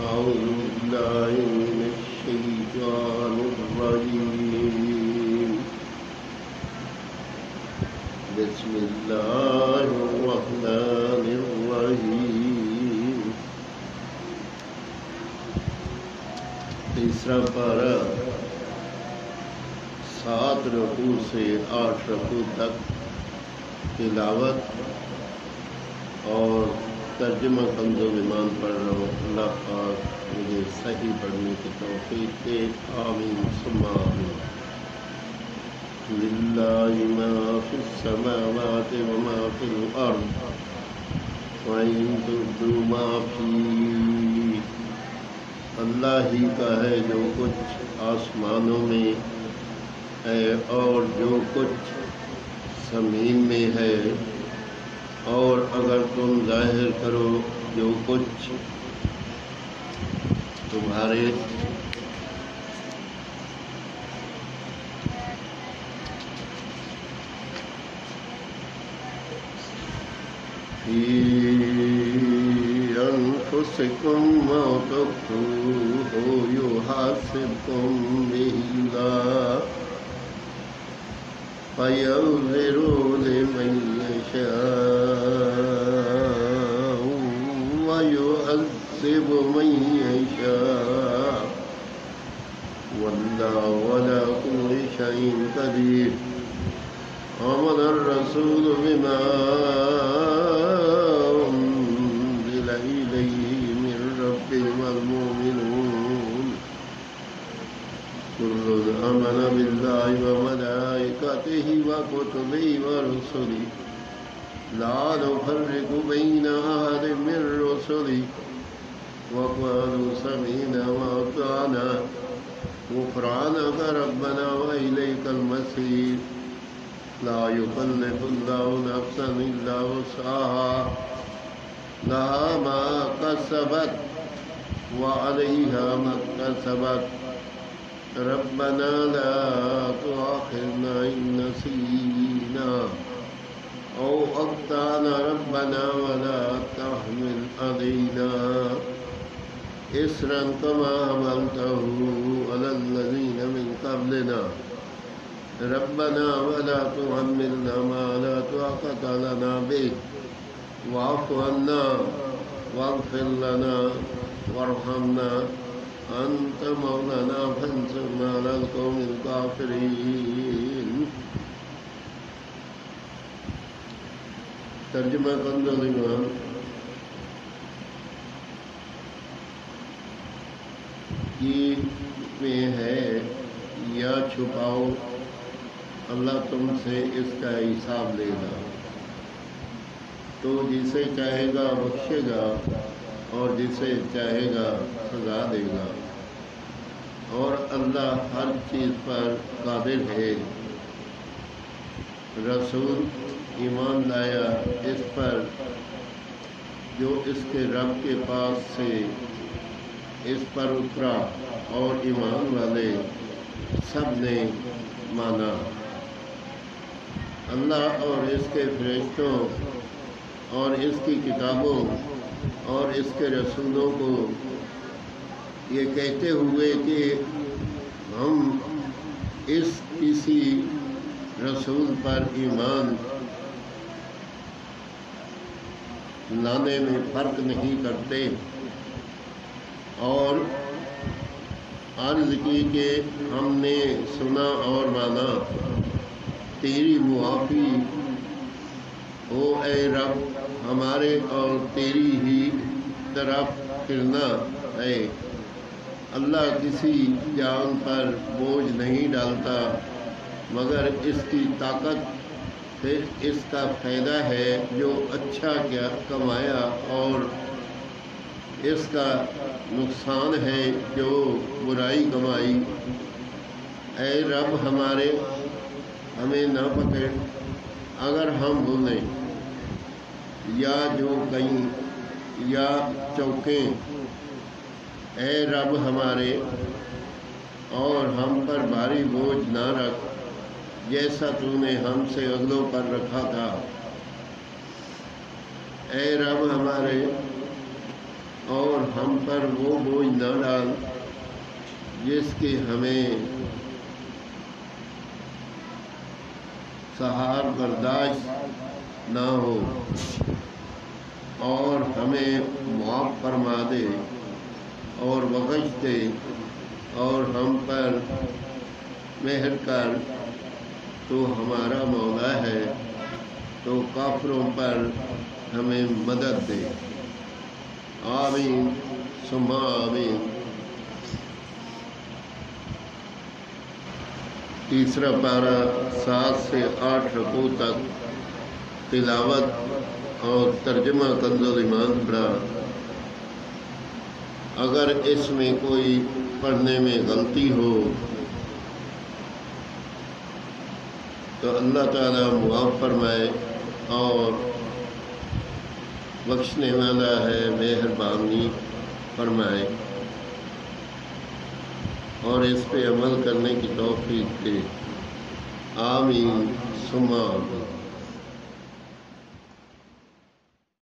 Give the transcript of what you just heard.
أعوذ بالله من الشيطان الرجيم بسم الله الرحمن الرحيم تیسرا پارہ 7 رکوع سے 8 رکوع تک تلاوت اور ترجمہ کنز ایمان پڑھ رہا ہوں. اللہ پاک مجھے صحیح پڑھنے کی توفیق دے. آمین ثم آمین. للہ ما فی السماوات وما فی الارض وَإِن تُبْدُوا مَا فِي اللہ ہی کا ہے جو کچھ آسمانوں میں ہے اور جو کچھ زمین میں ہے، اور اگر تم ظاہر کرو جو کچھ تمہارے فی انفسکم ما تخفوہ یحاسبکم بہ اللہ فَيَغْفِرُ لِمَن يَشَاءُ وَيُعَذِّبُ مَن يَشَاءُ وَاللَّهُ عَلَىٰ كُلِّ شَيْءٍ قَدِيرٌ. آمَنَ الرَّسُولُ بِمَا أُنزِلَ إِلَيْهِ مِن رَّبِّهِ وَالْمُؤْمِنُونَ كُلٌّ آمَنَ بِاللَّهِ وَمَلَائِكَتِهِ وَكُتُبِهِ وَرُسُلِهِ لَا نُفَرِّقُ بَيْنَ أَحَدٍ مِّن رُّسُلِهِ وَقَالُوا سَمِعْنَا وَأَطَعْنَا غُفْرَانَكَ رَبَّنَا وَإِلَيْكَ الْمَصِيرُ. لَا يُكَلِّفُ اللَّهُ نَفْسًا إِلَّا وُسْعَهَا لَهَا مَا كَسَبَتْ وَعَلَيْهَا مَا اكْتَسَبَتْ رَبَّنَا لَا تُؤَاخِذْنَا إِن نَّسِينَا أَوْ أَخْطَأْنَا رَبَّنَا وَلَا تَحْمِلْ عَلَيْنَا إِصْرًا كَمَا حَمَلْتَهُ عَلَى الَّذِينَ مِن قَبْلِنَا رَبَّنَا وَلَا تُحَمِّلْنَا مَا لَا طَاقَةَ لَنَا بِهِ وَاعْفُ عَنَّا وَاغْفِرْ لَنَا وَارْحَمْنَا أَنْتَ مَوْلَانَا فَانصُرْنَا عَلَى الْقَوْمِ الْكَافِرِينَ. ترجمہ کنز ایمان. یہ میں ہے یا چھپاؤ، اللہ تم سے اس کا حساب لے گا، تو جسے چاہے گا بخشے گا اور جسے چاہے گا سزا دے گا، اور اللہ ہر چیز پر قادر ہے. رسول ایمان لایا اس پر جو اس کے رب کے پاس سے اس پر اترا، اور ایمان والے سب نے مانا. اللہ اور اس کے فرشتوں اور اس کی کتابوں اور اس کے رسولوں کو یہ کہتے ہوئے کہ ہم اس کسی رسول پر ایمان لانے میں فرق نہیں کرتے، اور عرض کی کہ ہم نے سنا اور مانا، تیری معافی ہو اے رب ہمارے، اور تیری ہی طرف پھرنا ہے. اللہ کسی جان پر بوجھ نہیں ڈالتا مگر اس کی طاقت، پھر اس کا فائدہ ہے جو اچھا کیا کمایا، اور اس کا نقصان ہے جو برائی کمائی. اے رب ہمارے ہمیں نہ پکڑ اگر ہم بھولیں یا جو کہیں یا چوکیں. اے رب ہمارے اور ہم پر بھاری بوجھ نہ رکھ جیسا تو نے ہم سے اگلوں پر رکھا تھا. اے رب ہمارے اور ہم پر وہ بوجھ نہ ڈال جس کی ہمیں سہار برداشت نہ ہو، اور ہمیں معاف فرما دے اور بخش دے، اور ہم پر مہر کر، تو ہمارا مولا ہے، تو کافروں پر ہمیں مدد دے۔ آمین ثم آمین۔ تیسرا پارہ 7 سے 8 رکوع تک تلاوت اور ترجمہ کنز الایمان پڑھا۔ اگر اس میں کوئی پڑھنے میں غلطی ہو تو اللہ تعالیٰ معاف فرمائے اور بخشنے والا ہے، مہربانی فرمائے اور اس پہ عمل کرنے کی توفیق دے۔ آمین ثم آمین۔